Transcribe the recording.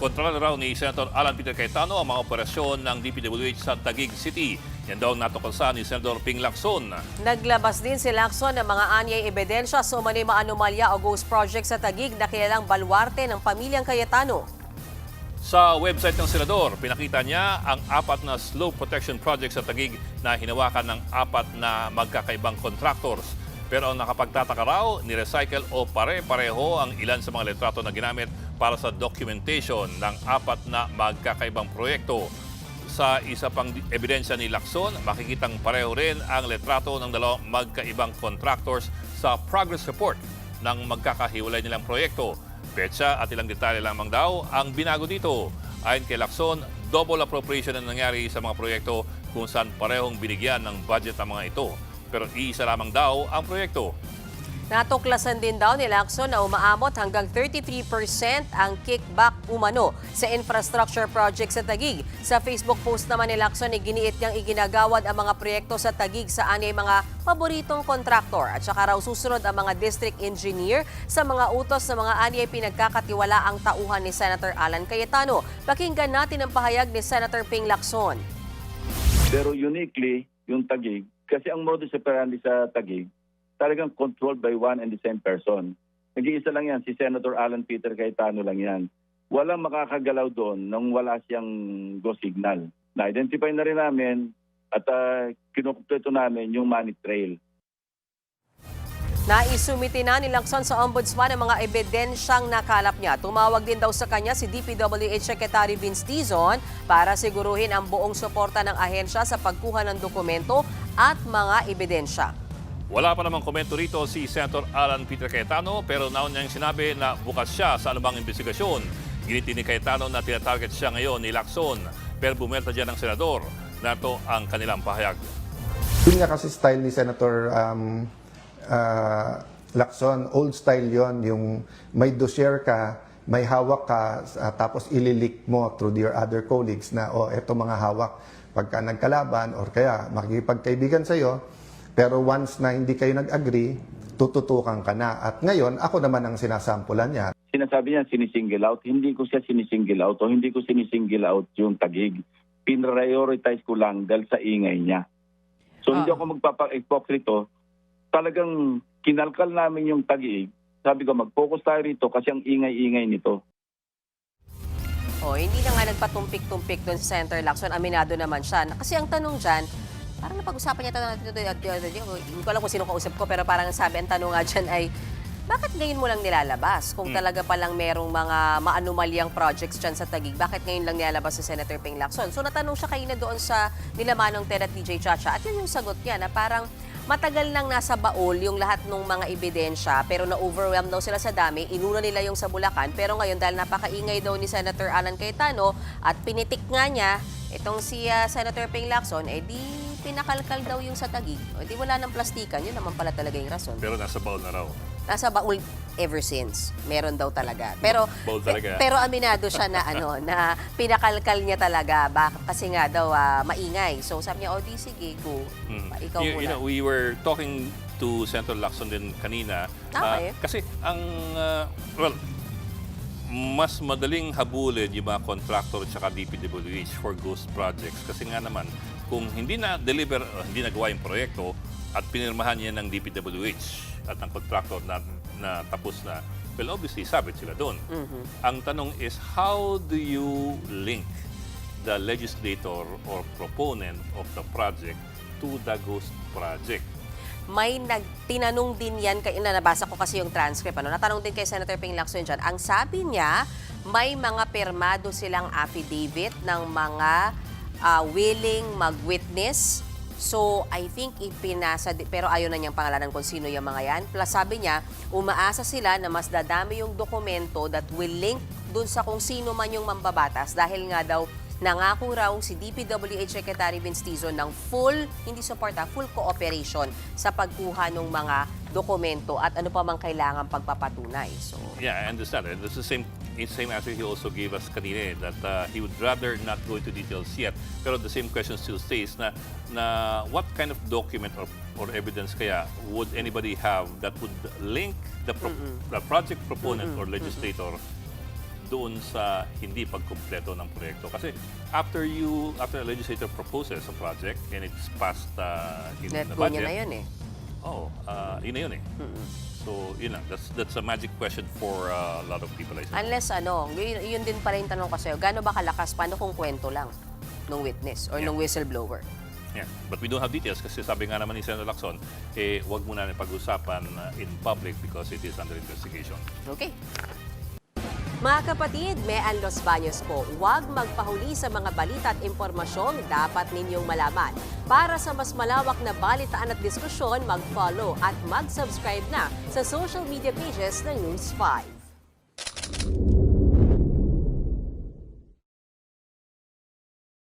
Kontrolan raw ni Senator Alan Peter Cayetano ang mga operasyon ng DPWH sa Taguig City. Yan daw natuklasan ni Senator Ping Lacson. Naglabas din si Lacson ng mga anyay ebidensya sa umano'y anomalya o ghost project sa Taguig na kilalang baluarte ng pamilyang Cayetano. Sa website ng Senador, pinakita niya ang 4 na slope protection project sa Taguig na hinawakan ng 4 na magkakaibang contractors. Pero ang nakapagtataka raw, ni-recycle o pare-pareho ang ilan sa mga litrato na ginamit para sa documentation ng 4 na magkakaibang proyekto. Sa isa pang ebidensya ni Lacson, makikitang pareho rin ang litrato ng 2 magkaibang contractors sa progress report ng magkakahiwalay nilang proyekto. Petsa at ilang detalye lamang daw ang binago dito. Ayon kay Lacson, double appropriation ang nangyari sa mga proyekto kung saan parehong binigyan ng budget ang mga ito. Pero iisa lamang daw ang proyekto. Natuklasan din daw ni Lacson na umaabot hanggang 33% ang kickback umano sa infrastructure project sa Taguig. Sa Facebook post naman ni Lacson, iginiit niyang iginagawad ang mga proyekto sa Taguig sa anyay mga paboritong kontraktor at saka raw susunod ang mga district engineer sa mga utos ng mga anyay pinagkakatiwala ang tauhan ni Senator Alan Cayetano. Pakinggan natin ang pahayag ni Senator Ping Lacson. Pero uniquely, yung Taguig, kasi ang modus operandi sa Taguig, talagang controlled by one and the same person. Nag-iisa lang yan, si Senator Alan Peter Cayetano lang yan. Walang makakagalaw doon nang wala siyang go signal. Na-identify na rin namin at kinukumpleto namin yung money trail. Naisumiti na ni Lacson sa Ombudsman ang mga ebidensyang nakalap niya. Tumawag din daw sa kanya si DPWH Secretary Vince Dizon para siguruhin ang buong suporta ng ahensya sa pagkuha ng dokumento at mga ebidensya. Wala pa namang komento rito si Senator Alan Peter Cayetano pero naon niyang sinabi na bukas siya sa anumang investigasyon. Giniti ni Cayetano na tinatarget siya ngayon ni Lacson pero bumelta dyan ng senador. Narito ang kanilang pahayag. Yun nga kasi style ni Senator Lacson, old style yon, yung may dossier ka, may hawak ka, tapos ililik mo through your other colleagues na, eto mga hawak pagka nagkalaban or kaya makikipagkaibigan sa'yo, pero once na hindi kayo nag-agree, tututukan ka na. At ngayon, ako naman ang sinasampulan niya. Sinasabi niya sinisingle out. Hindi ko siya sinisingle out o hindi ko sinisingle out yung Taguig. Pinrioritize ko lang dahil sa ingay niya. So hindi ako magpapa-hypocrite. Talagang kinalkal namin yung Taguig. Sabi ko, mag-focus tayo rito kasi ang ingay-ingay nito. Hindi na nga nagpatumpik-tumpik doon si Senator Lacson. Aminado naman siya. Kasi ang tanong dyan, parang napag-usapan niya hindi ko alam kung sino kausap ko, pero parang sabi, ang tanong nga dyan ay, bakit ngayon mo lang nilalabas? Kung talaga palang merong mga maanumalyang projects dyan sa Taguig, bakit ngayon lang nilalabas si Senator Ping Lacson? So natanong siya kanina doon sa nilamanong Ted at DJ Chacha, at yun yung sagot niya na parang matagal nang nasa baol yung lahat ng mga ebidensya, pero na-overwhelm daw sila sa dami, inuna nila yung sa Bulacan, pero ngayon dahil napakaingay daw ni Senator Alan Cayetano at pinitik nga niya itong si Senator Ping Lacson, di pinakalkal daw yung sa Taguig. Di wala ng plastikan, yun naman pala talaga yung rason. Pero nasa baul na raw. Nasa baul ever since. Meron daw talaga. Pero Baul talaga. pero aminado siya na na pinakalkal niya talaga kasi nga daw maingay. So sabi niya, di sige, go. Ikaw muna. You know, we were talking to Senator Lacson din kanina. Okay. Kasi ang, mas madaling habulin yung mga contractor at saka DPWH for ghost projects. Kasi nga naman, kung hindi na-deliver, hindi nagawa yung proyekto at pinirmahan niya ng DPWH at ng contractor na tapos na, well, obviously, sabit sila doon. Ang tanong is, how do you link the legislator or proponent of the project to the ghost project? May tinanong din yan, nabasa ko kasi yung transcript, natanong din kay Senator Ping Lacson dyan. Ang sabi niya, may mga pirmado silang affidavit ng mga willing mag-witness. So, I think ipinasa, pero ayaw na niyang pangalanan kung sino yung mga yan. Plus, sabi niya, umaasa sila na mas dadami yung dokumento that will link dun sa kung sino man yung mambabatas dahil nga daw nangako raw si DPWH Secretary Vince Dizon ng full, hindi suporta, full cooperation sa pagkuha ng mga dokumento at ano pa mang kailangan pagpapatunay. So, yeah, I understand. And it's the same answer he also gave us kanina that he would rather not go into details yet. Pero the same question still stays na what kind of document or evidence kaya would anybody have that would link the project proponent or legislator doon sa hindi pagkumpleto ng proyekto. Kasi after a legislator proposes a project and it's passed in Let the go niya budget, na yun eh. yun na yun eh. So, yun lang. That's a magic question for a lot of people, I suppose. Unless yun din pala yung tanong ko sa'yo, gaano ba kalakas, paano kung kwento lang ng witness or ng whistleblower? Yeah. But we don't have details kasi sabi nga naman ni Senator Lacson, wag muna natin pag-usapan in public because it is under investigation. Okay. Mga kapatid, Mean Los Baños po, huwag magpahuli sa mga balita at impormasyong dapat ninyong malaman. Para sa mas malawak na balitaan at diskusyon, mag-follow at mag-subscribe na sa social media pages ng News 5.